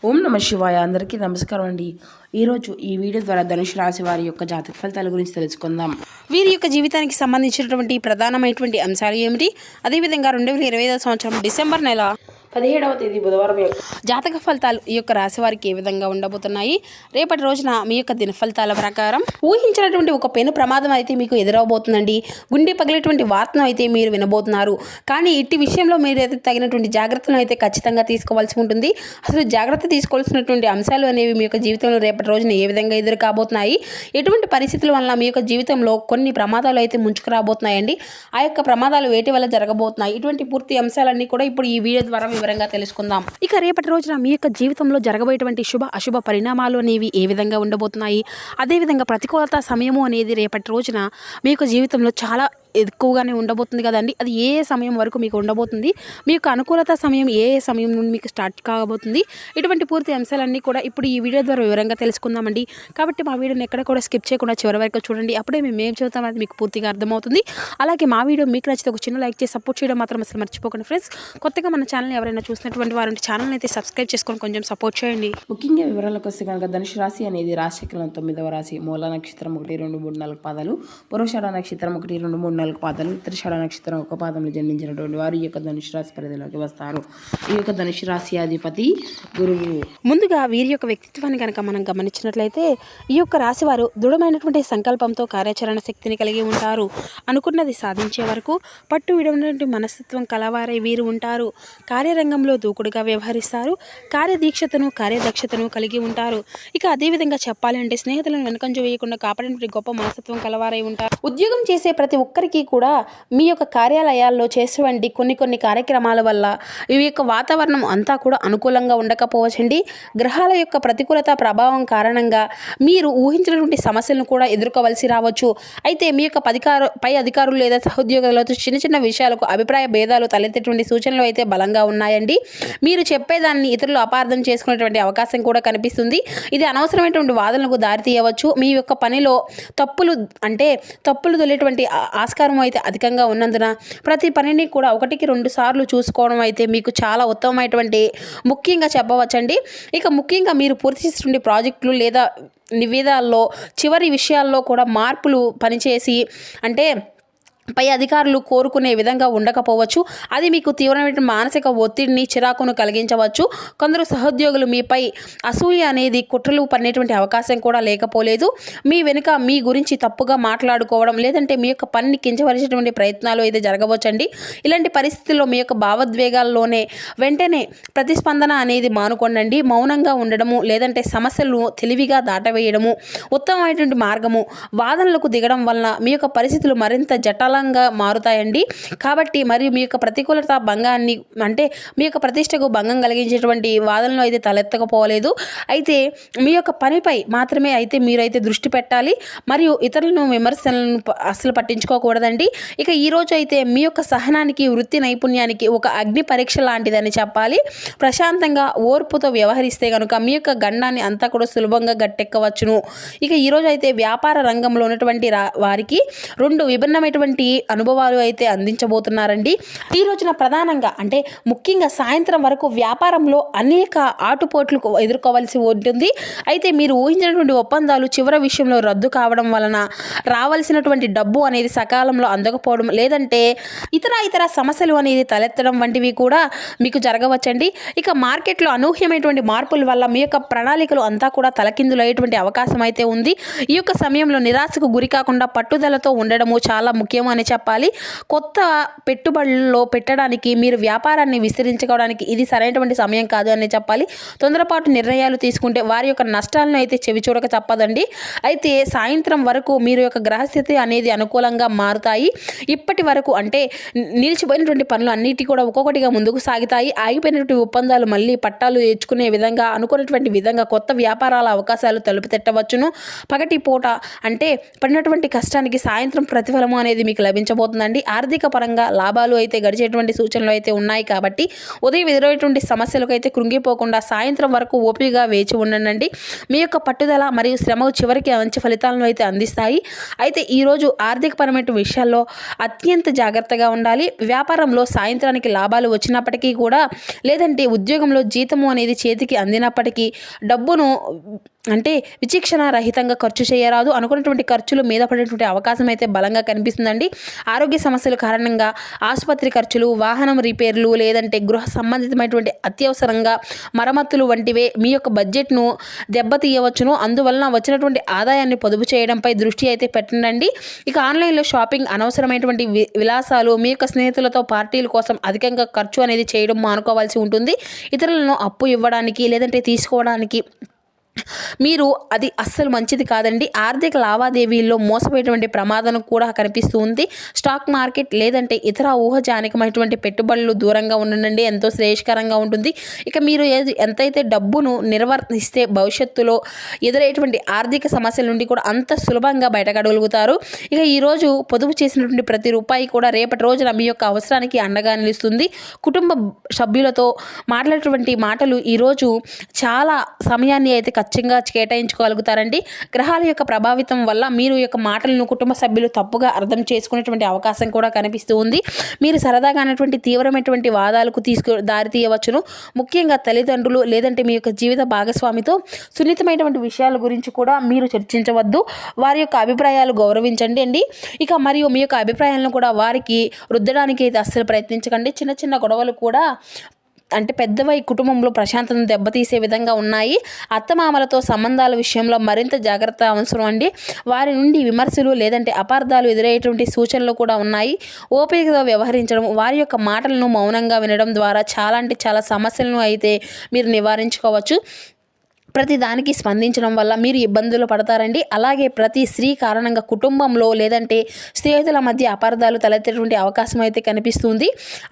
ఓం నమ శివాయ. అందరికీ నమస్కారం అండి. ఈరోజు ఈ వీడియో ద్వారా ధనుసు రాశి వారి యొక్క జాతక ఫలితాల గురించి తెలుసుకుందాం. వీరి యొక్క జీవితానికి సంబంధించినటువంటి ప్రధానమైనటువంటి అంశాలు ఏమిటి, అదేవిధంగా 2025 సంవత్సరం డిసెంబర్ నెల 17వ తేదీ బుధవారం జాతక ఫలితాలు ఈ యొక్క రాశి వారికి ఏ విధంగా ఉండబోతున్నాయి, రేపటి రోజున మీ యొక్క దిన ఫలితాల ప్రకారం ఊహించినటువంటి ఒక పెను ప్రమాదం అయితే మీకు ఎదురవబోతుందండి. గుండె పగిలేటువంటి వార్తను అయితే మీరు వినబోతున్నారు. కానీ ఇట్టి విషయంలో మీరైతే తగినటువంటి జాగ్రత్తలను అయితే ఖచ్చితంగా తీసుకోవాల్సి ఉంటుంది. అసలు జాగ్రత్త తీసుకోవాల్సినటువంటి అంశాలు అనేవి మీ యొక్క జీవితంలో రేపటి రోజున ఏ విధంగా ఎదురు కాబోతున్నాయి, ఎటువంటి పరిస్థితుల వల్ల మీ యొక్క జీవితంలో కొన్ని ప్రమాదాలు అయితే ముంచుకు రాబోతున్నాయండి, ఆ యొక్క ప్రమాదాలు వేటి వల్ల జరగబోతున్నాయి, ఇటువంటి పూర్తి అంశాలన్నీ కూడా ఇప్పుడు ఈ వీడియో ద్వారా వివరంగా తెలుసుకుందాం. ఇక రేపటి రోజున మీ యొక్క జీవితంలో జరగబోయేటువంటి శుభ అశుభ పరిణామాలు అనేవి ఏ విధంగా ఉండబోతున్నాయి, అదేవిధంగా ప్రతికూలత సమయము అనేది రేపటి రోజున మీ యొక్క జీవితంలో చాలా ఎక్కువగానే ఉండబోతుంది కదండి. అది ఏ సమయం వరకు మీకు ఉండబోతుంది, మీ యొక్క అనుకూలత సమయం ఏ సమయం నుండి మీకు స్టార్ట్ కాబోతుంది, ఇటువంటి పూర్తి అంశాలన్నీ కూడా ఇప్పుడు ఈ వీడియో ద్వారా వివరంగా తెలుసుకుందామండి. కాబట్టి మా వీడియోని ఎక్కడ కూడా స్కిప్ చేయకుండా చివరి వరకు చూడండి. అప్పుడే మేము ఏం చెబుతాం అది మీకు పూర్తిగా అర్థమవుతుంది. అలాగే మా వీడియో మీకు నచ్చితే ఒక చిన్న లైక్ చేసి సపోర్ట్ చేయడం మాత్రం అసలు మర్చిపోకండి ఫ్రెండ్స్. కొత్తగా మన ఛానల్ ఎవరైనా చూసినటువంటి వారు ఛానల్ అయితే సబ్స్క్రైబ్ చేసుకొని కొంచెం సపోర్ట్ చేయండి. ముఖ్యంగా వివరాలకు వస్తే కనుక ధనుసు రాశి అనేది రాశిచక్రంలో 9వ రాశి. మూల నక్షత్రం 1, 2, 3, 4 పాదాలు, పురుషాఢ నక్షత్రం 1, 2, 3, 4 పాదాలు, ఉత్తరాషాఢ నక్షత్రం 1 పాదంలో జన్మించినటువంటి వారు ఈ యొక్క ధనుసు రాశి పరిధిలోకి వస్తారు. ఈ యొక్క ధనుసు రాశి అధిపతి గురువు. ముందుగా వీరి యొక్క వ్యక్తిత్వాన్ని కనుక మనం గమనించినట్లయితే ఈ యొక్క రాశి వారు దృఢమైనటువంటి సంకల్పంతో కార్యాచరణ శక్తిని కలిగి ఉంటారు. అనుకున్నది సాధించే వరకు పట్టు విడవనటువంటి మనస్తత్వం కలవారై వీరు ఉంటారు. కార్యరంగంలో దూకుడుగా వ్యవహరిస్తారు. కార్యదీక్షతను కార్యదక్షతను కలిగి ఉంటారు. ఇక అదేవిధంగా చెప్పాలంటే స్నేహితులను వెనకంజ వేయకుండా కాపాడినటువంటి గొప్ప మనస్తత్వం కలవారై ఉంటారు. ఉద్యోగం చేసే ప్రతి ఒక్కరికి కూడా మీ యొక్క కార్యాలయాల్లో చేసేటువంటి కొన్ని కార్యక్రమాల వల్ల ఈ యొక్క వాతావరణం అంతా కూడా అనుకూలంగా ఉండకపోవచ్చండి. గ్రహాల యొక్క ప్రతికూలత ప్రభావం కారణంగా మీరు ఊహించినటువంటి సమస్యలను కూడా ఎదుర్కోవలసి రావచ్చు. అయితే మీ యొక్క పై అధికారులు లేదా సహోద్యోగులతో చిన్న విషయాలకు అభిప్రాయ భేదాలు తలెత్తేటువంటి సూచనలు అయితే బలంగా ఉన్నాయండి. మీరు చెప్పేదాన్ని ఇతరులు అపార్థం చేసుకునేటువంటి అవకాశం కూడా కనిపిస్తుంది. ఇది అనవసరమైనటువంటి వాదనలకు దారితీయవచ్చు. మీ యొక్క పనిలో తప్పులు తొలేటువంటి ఆస్కారం అయితే అధికంగా ఉన్నందున ప్రతి పనిని కూడా 1-2 సార్లు చూసుకోవడం అయితే మీకు చాలా ఉత్తమమైనటువంటి ముఖ్యంగా చెప్పవచ్చండి. ఇక ముఖ్యంగా మీరు పూర్తి చేసినటువంటి ప్రాజెక్టులు లేదా నివేదాల్లో చివరి విషయాల్లో కూడా మార్పులు పనిచేసి పై అధికారులు కోరుకునే విధంగా ఉండకపోవచ్చు. అది మీకు తీవ్రమైన మానసిక ఒత్తిడిని చిరాకును కలిగించవచ్చు. కొందరు సహోద్యోగులు మీపై అసూయ అనేది కుట్రలు పడినటువంటి అవకాశం కూడా లేకపోలేదు. మీ వెనుక మీ గురించి తప్పుగా మాట్లాడుకోవడం లేదంటే మీ యొక్క పనిని కించపరిచేటువంటి ప్రయత్నాలు అయితే జరగవచ్చండి. ఇలాంటి పరిస్థితుల్లో మీ యొక్క భావోద్వేగాల్లోనే వెంటనే ప్రతిస్పందన అనేది మానుకోండి. మౌనంగా ఉండడము లేదంటే సమస్యలను తెలివిగా దాటవేయడము ఉత్తమమైనటువంటి మార్గము. వాదనలకు దిగడం వలన మీ యొక్క పరిస్థితులు మరింత జటాలంగా మారుతాయండి. కాబట్టి మరియు మీ యొక్క ప్రతికూలత భంగాన్ని మీ యొక్క ప్రతిష్టకు భంగం కలిగించేటువంటి వాదనలు అయితే తలెత్తకపోలేదు. అయితే మీ యొక్క పనిపై మాత్రమే అయితే మీరైతే దృష్టి పెట్టాలి. మరియు ఇతరులను విమర్శలను అస్సలు పట్టించుకోకూడదండి. ఇక ఈరోజు అయితే మీ యొక్క సహనానికి వృత్తి నైపుణ్యానికి ఒక అగ్ని పరీక్ష లాంటిదని చెప్పాలి. ప్రశాంతంగా ఓర్పుతో వ్యవహరిస్తే కనుక మీ యొక్క గండాన్ని అంతా కూడా సులభంగా గట్టెక్కవచ్చును. ఇక ఈరోజు అయితే వ్యాపార రంగంలో ఉన్నటువంటి వారికి 2 విభిన్నమైనటువంటి అనుభవాలు అయితే అందించబోతున్నారండి. ఈ రోజున ప్రధానంగా ముఖ్యంగా సాయంత్రం వరకు వ్యాపారంలో అనేక ఆటుపోట్లు ఎదుర్కోవాల్సి ఉంటుంది. అయితే మీరు ఊహించినటువంటి ఒప్పందాలు చివరి విషయంలో రద్దు కావడం వలన రావాల్సినటువంటి డబ్బు అనేది సకాలంలో అందకపోవడం లేదంటే ఇతర సమస్యలు అనేది తలెత్తడం వంటివి కూడా మీకు జరగవచ్చండి. ఇక మార్కెట్లో అనూహ్యమైనటువంటి మార్పుల వల్ల మీ యొక్క ప్రణాళికలు అంతా కూడా తలకిందులయ్యేటువంటి అవకాశం అయితే ఉంది. ఈ యొక్క సమయంలో నిరాశకు గురి కాకుండా పట్టుదలతో ఉండడము చాలా ముఖ్యం అని చెప్పాలి. కొత్త పెట్టుబడుల్లో పెట్టడానికి మీరు వ్యాపారాన్ని విస్తరించుకోవడానికి ఇది సరైనటువంటి సమయం కాదు అని చెప్పాలి. తొందరపాటు నిర్ణయాలు తీసుకుంటే వారి యొక్క నష్టాలను అయితే చెవిచూడక తప్పదండి. అయితే సాయంత్రం వరకు మీరు యొక్క గ్రహస్థితి అనేది అనుకూలంగా మారుతాయి. ఇప్పటి వరకు నిలిచిపోయినటువంటి పనులు అన్నిటి కూడా ఒక్కొక్కటిగా ముందుకు సాగుతాయి. ఆగిపోయినటువంటి ఒప్పందాలు మళ్ళీ పట్టాలు తెచ్చుకునే విధంగా అనుకున్నటువంటి విధంగా కొత్త వ్యాపారాల అవకాశాలు తలుపు తట్టవచ్చును. పగటి పూట పడినటువంటి కష్టానికి సాయంత్రం ప్రతిఫలము అనేది మీకు లభించబోతుందండి. ఆర్థిక పరంగా లాభాలు అయితే గడిచేటువంటి సూచనలు అయితే ఉన్నాయి కాబట్టి ఉదయం ఎదురయ్యేటువంటి సమస్యలకు అయితే కృంగిపోకుండా సాయంత్రం వరకు ఓపికగా వేచి ఉండండి. మీ యొక్క పట్టుదల మరియు శ్రమ చివరికి మంచి ఫలితాలను అయితే అందిస్తాయి. అయితే ఈరోజు ఆర్థికపరమైన విషయాల్లో అత్యంత జాగ్రత్తగా ఉండాలి. వ్యాపారంలో సాయంత్రానికి లాభాలు వచ్చినప్పటికీ కూడా, లేదంటే ఉద్యోగంలో జీతము అనేది చేతికి అందినప్పటికీ డబ్బును అంటే విచక్షణ రహితంగా ఖర్చు చేయరాదు. అనుకున్నటువంటి ఖర్చులు మీద పడేటువంటి అవకాశం అయితే బలంగా కనిపిస్తుందండి. ఆరోగ్య సమస్యల కారణంగా ఆసుపత్రి ఖర్చులు, వాహనం రిపేర్లు, లేదంటే గృహ సంబంధితమైనటువంటి అత్యవసరంగా మరమ్మతులు వంటివే మీ యొక్క బడ్జెట్ను దెబ్బతీయవచ్చును. అందువలన వచ్చినటువంటి ఆదాయాన్ని పొదుపు చేయడంపై దృష్టి అయితే పెట్టండి. ఇక ఆన్లైన్లో షాపింగ్, అనవసరమైనటువంటి విలాసాలు, మీ యొక్క స్నేహితులతో పార్టీల కోసం అధికంగా ఖర్చు అనేది చేయడం మానుకోవాల్సి ఉంటుంది. ఇతరులను అప్పు ఇవ్వడానికి లేదంటే తీసుకోవడానికి మీరు అది అస్సలు మంచిది కాదండి. ఆర్థిక లావాదేవీల్లో మోసపోయేటువంటి ప్రమాదం కూడా కనిపిస్తూ ఉంది. స్టాక్ మార్కెట్ లేదంటే ఇతర ఊహజానికమైనటువంటి పెట్టుబడులు దూరంగా ఉండండి, ఎంతో శ్రేయస్కరంగా ఉంటుంది. ఇక మీరు ఎంతైతే డబ్బును నిర్వర్తిస్తే భవిష్యత్తులో ఎదురయ్యేటువంటి ఆర్థిక సమస్యల నుండి కూడా అంత సులభంగా బయటపడగలుగుతారు. ఇక ఈరోజు పొదుపు చేసినటువంటి ప్రతి రూపాయి కూడా రేపటి రోజున మీ యొక్క అవసరానికి అండగా నిలుస్తుంది. కుటుంబ సభ్యులతో మాట్లాడేటువంటి మాటలు ఈరోజు చాలా సమయాన్ని అయితే ఖచ్చితంగా కేటాయించుకోగలుగుతారండి. గ్రహాల యొక్క ప్రభావితం వల్ల మీరు యొక్క మాటలను కుటుంబ సభ్యులు తప్పుగా అర్థం చేసుకునేటువంటి అవకాశం కూడా కనిపిస్తూ ఉంది. మీరు సరదాగా అనేటువంటి తీవ్రమైనటువంటి వాదాలకు దారి తీయవచ్చును. ముఖ్యంగా తల్లిదండ్రులు లేదంటే మీ యొక్క జీవిత భాగస్వామితో సున్నితమైనటువంటి విషయాల గురించి కూడా మీరు చర్చించవద్దు. వారి యొక్క అభిప్రాయాలు గౌరవించండి అండి. ఇక మరియు మీ యొక్క అభిప్రాయాలను కూడా వారికి రుద్దడానికి అయితే అస్సలు ప్రయత్నించకండి. చిన్న చిన్న గొడవలు కూడా అంటే పెద్దవై కుటుంబంలో ప్రశాంతతను దెబ్బతీసే విధంగా ఉన్నాయి. అత్తమామలతో సంబంధాల విషయంలో మరింత జాగ్రత్త అవసరం అండి. వారి నుండి విమర్శలు లేదంటే అపార్థాలు ఎదురయ్యేటువంటి సూచనలు కూడా ఉన్నాయి. ఓపికతో వ్యవహరించడం, వారి యొక్క మాటలను మౌనంగా వినడం ద్వారా చాలా అంటే చాలా సమస్యలను అయితే మీరు నివారించుకోవచ్చు. ప్రతి దానికి స్పందించడం వల్ల మీరు ఇబ్బందులు పడతారండి. అలాగే ప్రతి స్త్రీ కారణంగా కుటుంబంలో లేదంటే స్నేహితుల మధ్య అపార్థాలు తలెత్తేటువంటి అవకాశం అయితే కనిపిస్తుంది.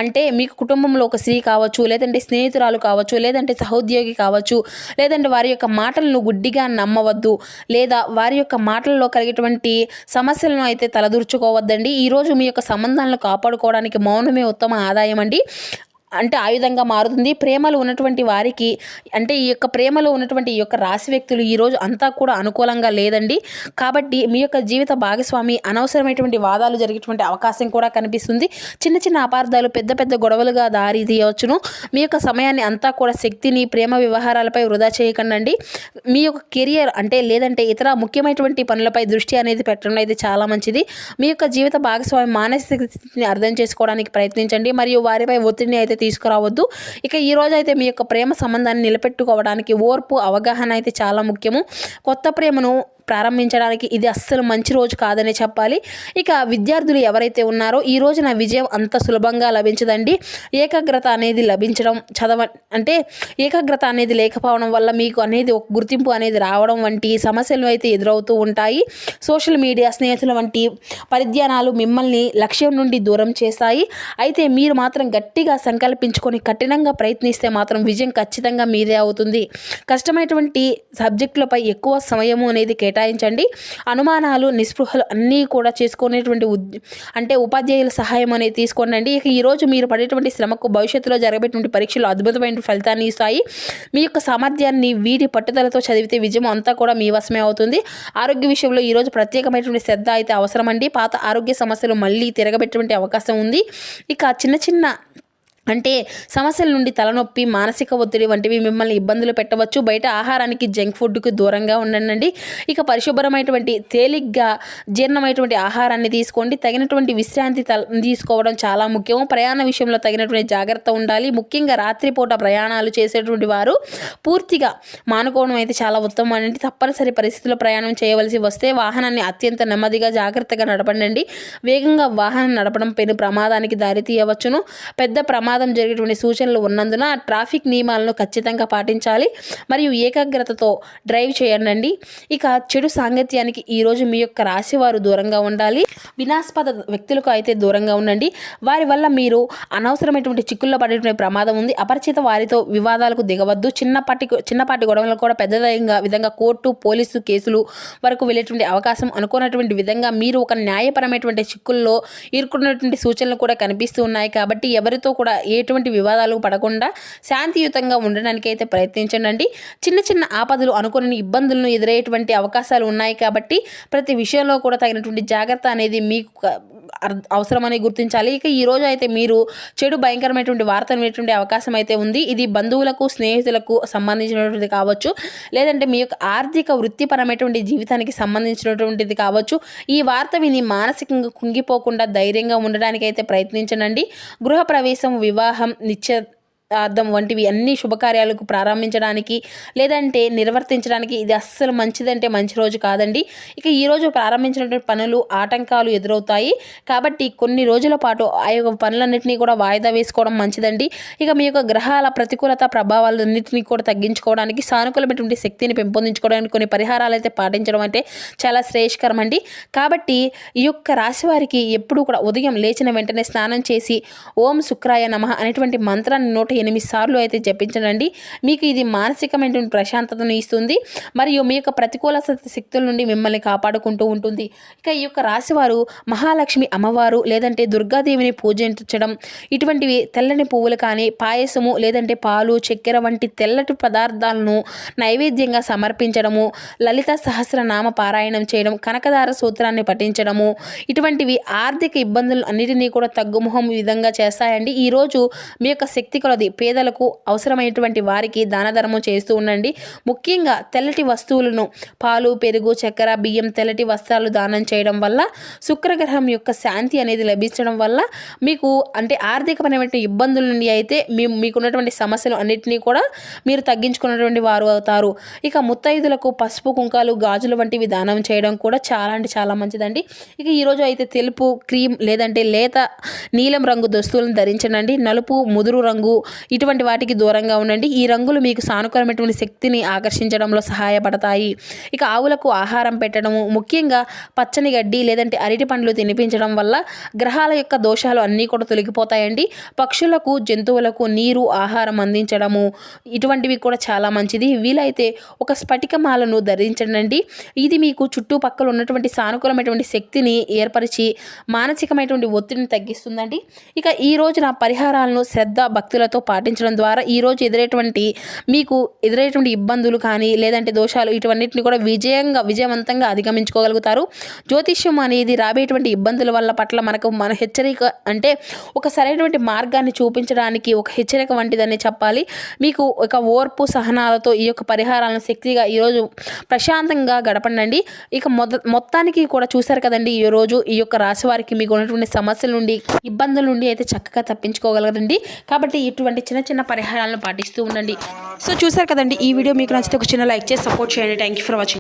అంటే మీకు కుటుంబంలో ఒక స్త్రీ కావచ్చు, లేదంటే స్నేహితురాలు కావచ్చు, లేదంటే సహోద్యోగి కావచ్చు, లేదంటే వారి యొక్క మాటలను గుడ్డిగా నమ్మవద్దు, లేదా వారి యొక్క మాటల్లో కలిగేటువంటి సమస్యలను అయితే తలదూర్చుకోవద్దండి. ఈరోజు మీ యొక్క సంబంధాలను కాపాడుకోవడానికి మౌనమే ఉత్తమ ఆదాయం అండి. అంటే ఆయుధంగా మారుతుంది. ప్రేమలో ఉన్నటువంటి వారికి అంటే ఈ యొక్క ప్రేమలో ఉన్నటువంటి ఈ యొక్క రాశి వ్యక్తులు ఈరోజు అంతా కూడా అనుకూలంగా లేదండి. కాబట్టి మీ యొక్క జీవిత భాగస్వామి అనవసరమైనటువంటి వాదాలు జరిగేటువంటి అవకాశం కూడా కనిపిస్తుంది. చిన్న చిన్న అపార్థాలు పెద్ద పెద్ద గొడవలుగా దారి తీయవచ్చును. మీ యొక్క సమయాన్ని అంతా కూడా శక్తిని ప్రేమ వ్యవహారాలపై వృధా చేయకండి. మీ యొక్క కెరియర్ అంటే లేదంటే ఇతర ముఖ్యమైనటువంటి పనులపై దృష్టి అనేది పెట్టడం అయితే చాలా మంచిది. మీ యొక్క జీవిత భాగస్వామి మానసిక స్థితిని అర్థం చేసుకోవడానికి ప్రయత్నించండి మరియు వారిపై ఒత్తిడిని అయితే తీసుకురావద్దు. ఇక ఈ రోజు అయితే మీ యొక్క ప్రేమ సంబంధాన్ని నిలబెట్టుకోవడానికి ఓర్పు, అవగాహన అయితే చాలా ముఖ్యము. కొత్త ప్రేమను ప్రారంభించడానికి ఇది అస్సలు మంచి రోజు కాదనే చెప్పాలి. ఇక విద్యార్థులు ఎవరైతే ఉన్నారో ఈ రోజున విజయం అంత సులభంగా లభించదండి. ఏకాగ్రత అనేది లభించడం అంటే ఏకాగ్రత అనేది లేకపోవడం వల్ల మీకు అనేది ఒక గుర్తింపు అనేది రావడం వంటి సమస్యలు అయితే ఎదురవుతూ ఉంటాయి. సోషల్ మీడియా, స్నేహితుల వంటి పరిధ్యానాలు మిమ్మల్ని లక్ష్యం నుండి దూరం చేస్తాయి. అయితే మీరు మాత్రం గట్టిగా సంకల్పించుకొని కఠినంగా ప్రయత్నిస్తే మాత్రం విజయం ఖచ్చితంగా మీదే అవుతుంది. కష్టమైనటువంటి సబ్జెక్టులపై ఎక్కువ సమయము అనేది కేటాయించండి. అనుమానాలు, నిస్పృహలు అన్నీ కూడా చేసుకునేటువంటి అంటే ఉపాధ్యాయుల సహాయం అనేది తీసుకోండి. ఇక ఈరోజు మీరు పడేటువంటి శ్రమకు భవిష్యత్తులో జరగబెట్టినటువంటి పరీక్షలు అద్భుతమైన ఫలితాన్ని ఇస్తాయి. మీ యొక్క సామర్థ్యాన్ని వీటి పట్టుదలతో చదివితే విజయం అంతా కూడా మీ వశమే అవుతుంది. ఆరోగ్య విషయంలో ఈరోజు ప్రత్యేకమైనటువంటి శ్రద్ధ అయితే అవసరమండి. పాత ఆరోగ్య సమస్యలు మళ్ళీ తిరగబెట్టేటువంటి అవకాశం ఉంది. ఇక చిన్న చిన్న అంటే సమస్యల నుండి తలనొప్పి, మానసిక ఒత్తిడి వంటివి మిమ్మల్ని ఇబ్బందులు పెట్టవచ్చు. బయట ఆహారానికి, జంక్ ఫుడ్కు దూరంగా ఉండండి. ఇక పరిశుభ్రమైనటువంటి తేలిగ్గా జీర్ణమైనటువంటి ఆహారాన్ని తీసుకోండి. తగినటువంటి విశ్రాంతి తీసుకోవడం చాలా ముఖ్యం. ప్రయాణ విషయంలో తగినటువంటి జాగ్రత్త ఉండాలి. ముఖ్యంగా రాత్రిపూట ప్రయాణాలు చేసేటువంటి వారు పూర్తిగా మానుకోవడం అయితే చాలా ఉత్తమం అండి. తప్పనిసరి పరిస్థితుల్లో ప్రయాణం చేయవలసి వస్తే వాహనాన్ని అత్యంత నెమ్మదిగా జాగ్రత్తగా నడపండి. వేగంగా వాహనం నడపడం పెను ప్రమాదానికి దారితీయవచ్చును. పెద్ద ప్రమాదం ప్రమాదం జరిగేటువంటి సూచనలు ఉన్నందున ట్రాఫిక్ నియమాలను ఖచ్చితంగా పాటించాలి మరియు ఏకాగ్రతతో డ్రైవ్ చేయండి. ఇక చెడు సాంగత్యానికి ఈరోజు మీ యొక్క రాశివారు దూరంగా ఉండాలి. వినాశపద వ్యక్తులకు అయితే దూరంగా ఉండండి. వారి వల్ల మీరు అనవసరమైనటువంటి చిక్కుల్లో పడేటువంటి ప్రమాదం ఉంది. అపరిచిత వారితో వివాదాలకు దిగవద్దు. చిన్నపాటి గొడవలు కూడా పెద్దదైన విధంగా కోర్టు పోలీసు కేసులు వరకు వెళ్ళేటువంటి అవకాశం అనుకున్నటువంటి విధంగా మీరు ఒక న్యాయపరమైనటువంటి చిక్కుల్లో ఇరుక్కున్నటువంటి సూచనలు కూడా కనిపిస్తూ ఉన్నాయి. కాబట్టి ఎవరితో కూడా ఎటువంటి వివాదాలు పడకుండా శాంతియుతంగా ఉండడానికి అయితే ప్రయత్నించండి. చిన్న చిన్న ఆపదలు అనుకుని ఇబ్బందులను ఎదురయ్యేటువంటి అవకాశాలు ఉన్నాయి. కాబట్టి ప్రతి విషయంలో కూడా తగినటువంటి జాగ్రత్త అనేది మీకు అవసరమని గుర్తించాలి. ఇక ఈ రోజు అయితే మీరు చెడు భయంకరమైనటువంటి వార్తలు వినేటువంటి అవకాశం అయితే ఉంది. ఇది బంధువులకు స్నేహితులకు సంబంధించినటువంటిది కావచ్చు, లేదంటే మీ యొక్క ఆర్థిక వృత్తిపరమైనటువంటి జీవితానికి సంబంధించినటువంటిది కావచ్చు. ఈ వార్త విని మానసికంగా కుంగిపోకుండా ధైర్యంగా ఉండడానికి అయితే ప్రయత్నించండి. గృహప్రవేశం, వివాహం, నిశ్చితార్థం వంటివి అన్ని శుభకార్యాలకు ప్రారంభించడానికి లేదంటే నిర్వర్తించడానికి ఇది అస్సలు మంచిదంటే మంచి రోజు కాదండి. ఇక ఈ రోజు ప్రారంభించినటువంటి పనులు ఆటంకాలు ఎదురవుతాయి. కాబట్టి కొన్ని రోజుల పాటు ఆ యొక్క పనులన్నింటినీ కూడా వాయిదా వేసుకోవడం మంచిదండి. ఇక మీ యొక్క గ్రహాల ప్రతికూలత ప్రభావాలన్నింటినీ కూడా తగ్గించుకోవడానికి, సానుకూలమైనటువంటి శక్తిని పెంపొందించుకోవడానికి కొన్ని పరిహారాలు అయితే పాటించడం అంటే చాలా శ్రేయస్కరం అండి. కాబట్టి ఈ యొక్క రాశి వారికి ఎప్పుడు కూడా ఉదయం లేచిన వెంటనే స్నానం చేసి ఓం శుక్రాయ నమః అనేటువంటి మంత్రాన్ని 108 సార్లు అయితే జపించండి. మీకు ఇది మానసికమైనటువంటి ప్రశాంతతను ఇస్తుంది మరియు మీ యొక్క ప్రతికూల శక్తుల నుండి మిమ్మల్ని కాపాడుకుంటూ ఉంటుంది. ఇక ఈ యొక్క రాశివారు మహాలక్ష్మి అమ్మవారు లేదంటే దుర్గాదేవిని పూజించడం, ఇటువంటివి తెల్లని పువ్వులు కానీ పాయసము లేదంటే పాలు చక్కెర వంటి తెల్లటి పదార్థాలను నైవేద్యంగా సమర్పించడము, లలిత సహస్రనామ పారాయణం చేయడం, కనకదార సూత్రాన్ని పఠించడము, ఇటువంటివి ఆర్థిక ఇబ్బందులు అన్నిటినీ కూడా తగ్గుముఖం విధంగా చేస్తాయండి. ఈరోజు మీ యొక్క శక్తి కొలది పేదలకు అవసరమైనటువంటి వారికి దాన ధర్మం చేస్తూ ఉండండి. ముఖ్యంగా తెల్లటి వస్తువులను పాలు, పెరుగు, చక్కెర, బియ్యం, తెల్లటి వస్త్రాలు దానం చేయడం వల్ల శుక్రగ్రహం యొక్క శాంతి అనేది లభించడం వల్ల మీకు అంటే ఆర్థికపరమైన ఇబ్బందుల నుండి అయితే మీకున్నటువంటి సమస్యలు అన్నింటినీ కూడా మీరు తగ్గించుకున్నటువంటి వారు అవుతారు. ఇక ముత్తైదులకు పసుపు, కుంకాలు, గాజులు వంటివి దానం చేయడం కూడా చాలా అంటే చాలా మంచిదండి. ఇక ఈరోజు అయితే తెలుపు, క్రీమ్ లేదంటే లేత నీలం రంగు దుస్తులను ధరించండి. నలుపు, ముదురు రంగు ఇటువంటి వాటికి దూరంగా ఉండండి. ఈ రంగులు మీకు సానుకూలమైనటువంటి శక్తిని ఆకర్షించడంలో సహాయపడతాయి. ఇక ఆవులకు ఆహారం పెట్టడము, ముఖ్యంగా పచ్చని గడ్డి లేదంటే అరటి పండ్లు తినిపించడం వల్ల గ్రహాల యొక్క దోషాలు అన్నీ కూడా తొలగిపోతాయండి. పక్షులకు, జంతువులకు నీరు, ఆహారం అందించడము ఇటువంటివి కూడా చాలా మంచిది. వీలైతే ఒక స్ఫటికమాలను ధరించండి. ఇది మీకు చుట్టుపక్కల ఉన్నటువంటి సానుకూలమైనటువంటి శక్తిని ఏర్పరిచి మానసికమైనటువంటి ఒత్తిడిని తగ్గిస్తుందండి. ఇక ఈ రోజున పరిహారాలను శ్రద్ధ భక్తులతో పాటించడం ద్వారా ఈరోజు మీకు ఎదురయ్యేటువంటి ఇబ్బందులు కానీ లేదంటే దోషాలు ఇటువంటిని కూడా విజయవంతంగా అధిగమించుకోగలుగుతారు. జ్యోతిష్యం అనేది రాబోయేటువంటి ఇబ్బందుల వల్ల పట్ల మన హెచ్చరిక అంటే ఒక సరైనటువంటి మార్గాన్ని చూపించడానికి ఒక హెచ్చరిక వంటిదని చెప్పాలి. మీకు ఒక ఓర్పు సహనాలతో ఈ యొక్క పరిహారాలను శక్తిగా ఈరోజు ప్రశాంతంగా గడపండి. ఇక మొత్తానికి కూడా చూశారు కదండి, ఈరోజు ఈ యొక్క రాశి వారికి మీకు ఉన్నటువంటి సమస్యల నుండి ఇబ్బందుల నుండి అయితే చక్కగా తప్పించుకోగలరండి. కాబట్టి ఇటువంటి చిన్న చిన్న పరిహారాలను పాటిస్తూ ఉండండి. సో చూశారు కదండి, ఈ వీడియో మీకు నచ్చితే ఒక చిన్న లైక్ చేసి సపోర్ట్ చేయండి. Thank you for watching.